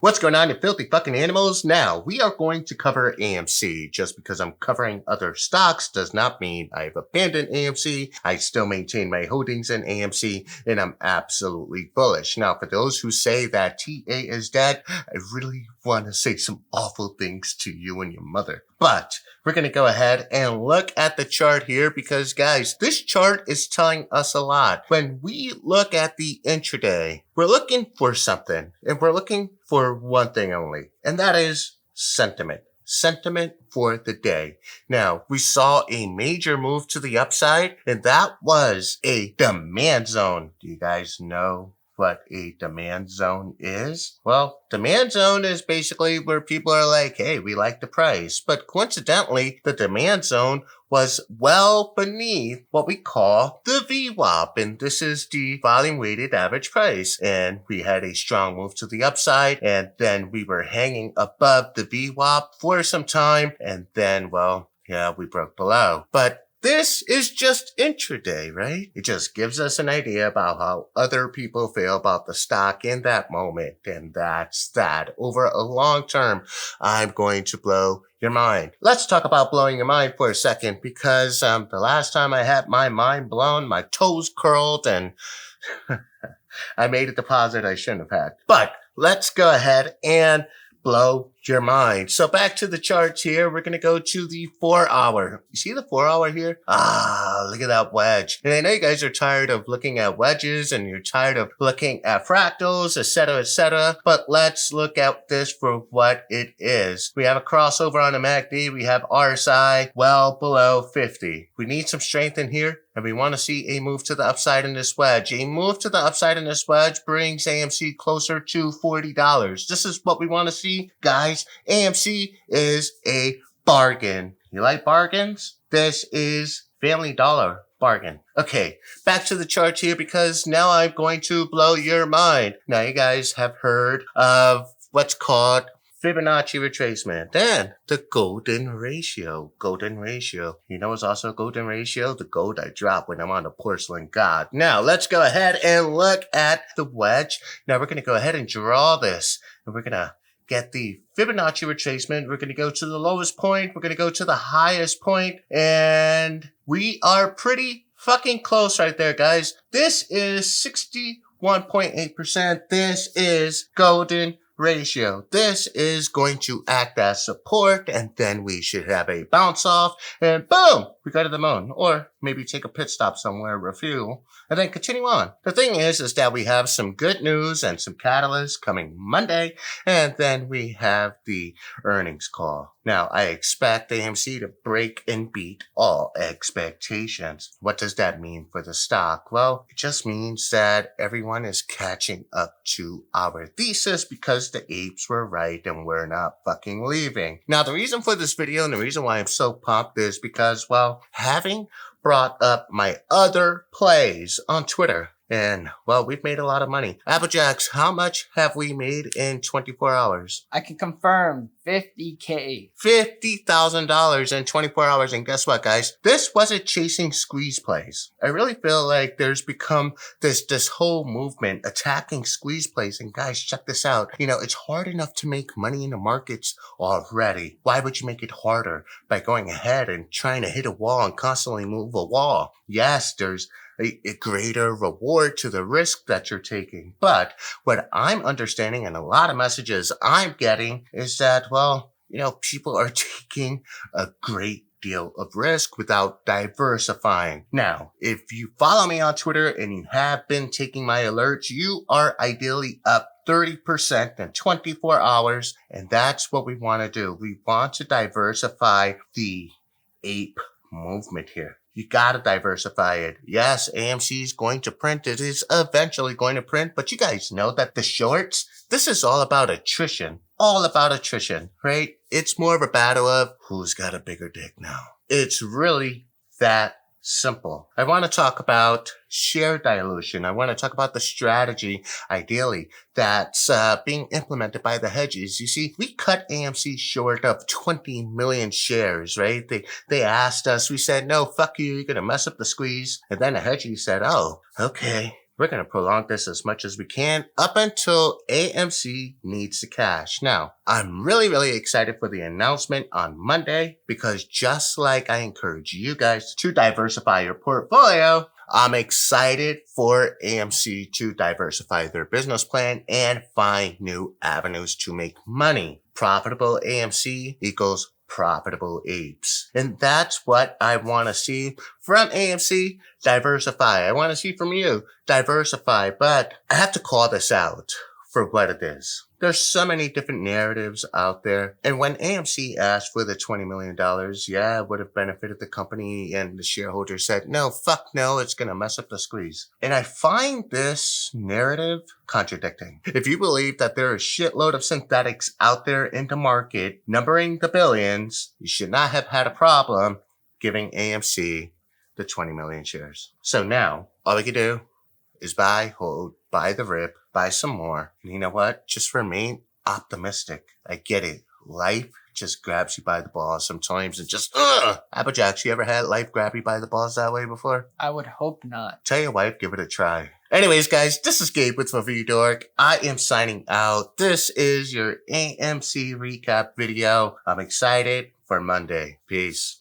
What's going on, you filthy fucking animals? Now, we are going to cover AMC. Just because I'm covering other stocks does not mean I've abandoned AMC. I still maintain my holdings in AMC, and I'm absolutely bullish. Now, for those who say that TA is dead, I really want to say some awful things to you and your mother. But we're going to go ahead and look at the chart here because, guys, this chart is telling us a lot. When we look at the intraday, we're looking for something, and we're looking for one thing only, and that is sentiment. Sentiment for the day. Now, we saw a major move to the upside, and that was a demand zone. Do you guys know what a demand zone is? Well, demand zone is basically where people are like, hey, we like the price. But coincidentally, the demand zone was well beneath what we call the VWAP. And this is the volume weighted average price. And we had a strong move to the upside. And then we were hanging above the VWAP for some time. And then, well, yeah, we broke below. But this is just intraday, right? It just gives us an idea about how other people feel about the stock in that moment. And that's that. Over a long term, I'm going to blow your mind. Let's talk about blowing your mind for a second because the last time I had my mind blown, my toes curled and I made a deposit I shouldn't have had. But let's go ahead and blow your mind. So back to the charts here. We're going to go to the 4 hour. You see the 4 hour here? Ah, look at that wedge. And I know you guys are tired of looking at wedges and you're tired of looking at fractals, etc., etc. But let's look at this for what it is. We have a crossover on the MACD. We have RSI well below 50. We need some strength in here. And we want to see a move to the upside in this wedge. A move to the upside in this wedge brings AMC closer to $40. This is what we want to see, guys. AMC is a bargain. You like bargains? This is Family Dollar bargain. Okay, back to the chart here because now I'm going to blow your mind. Now you guys have heard of what's called Fibonacci retracement and the golden ratio. Golden ratio. You know what's also a golden ratio? The gold I drop when I'm on the porcelain god. Now let's go ahead and look at the wedge. Now we're going to go ahead and draw this and we're going to get the Fibonacci retracement. We're going to go to the lowest point. We're going to go to the highest point and we are pretty fucking close right there, guys. This is 61.8%. This is golden ratio. This is going to act as support and then we should have a bounce off and boom, we go to the moon or maybe take a pit stop somewhere, refuel and then continue on. The thing is that we have some good news and some catalysts coming Monday and then we have the earnings call. Now, I expect AMC to break and beat all expectations. What does that mean for the stock? Well, it just means that everyone is catching up to our thesis because the apes were right and we're not fucking leaving. Now, the reason for this video and the reason why I'm so pumped is because, well, having brought up my other plays on Twitter, and, well, we've made a lot of money. Applejacks, how much have we made in 24 hours? I can confirm $50K. $50,000 in 24 hours. And guess what, guys? This wasn't chasing squeeze plays. I really feel like there's become this whole movement attacking squeeze plays. And guys, check this out. You know, it's hard enough to make money in the markets already. Why would you make it harder by going ahead and trying to hit a wall and constantly move a wall? Yes, there's a greater reward to the risk that you're taking. But what I'm understanding and a lot of messages I'm getting is that, well, you know, people are taking a great deal of risk without diversifying. Now, if you follow me on Twitter and you have been taking my alerts, you are ideally up 30% in 24 hours. And that's what we want to do. We want to diversify the ape movement here. You gotta diversify it. Yes, AMC is going to print. It is eventually going to print. But you guys know that the shorts, this is all about attrition. All about attrition, right? It's more of a battle of who's got a bigger dick now. It's really that simple. I want to talk about share dilution. I want to talk about the strategy, ideally, that's being implemented by the hedges. You see, we cut AMC short of 20 million shares, right? They asked us, we said, no, fuck you, you're going to mess up the squeeze. And then the hedges said, oh, okay. we're going to prolong this as much as we can up until AMC needs the cash. Now, I'm really excited for the announcement on Monday because just like I encourage you guys to diversify your portfolio, I'm excited for AMC to diversify their business plan and find new avenues to make money. Profitable AMC equals profitable apes. And that's what I want to see from AMC. Diversify. I want to see from you. Diversify. But I have to call this out for what it is. There's so many different narratives out there. And when AMC asked for the $20 million, yeah, it would have benefited the company. And the shareholders said, no, fuck no, it's going to mess up the squeeze. And I find this narrative contradicting. If you believe that there are a shitload of synthetics out there in the market, numbering the billions, you should not have had a problem giving AMC the 20 million shares. So now, all we can do is buy, hold, buy the rip, buy some more. And you know what? Just remain optimistic. I get it. Life just grabs you by the balls sometimes and just, Applejack, you ever had life grab you by the balls that way before? I would hope not. Tell your wife, give it a try. Anyways, guys, this is Gabe with Review Dork. I am signing out. This is your AMC recap video. I'm excited for Monday. Peace.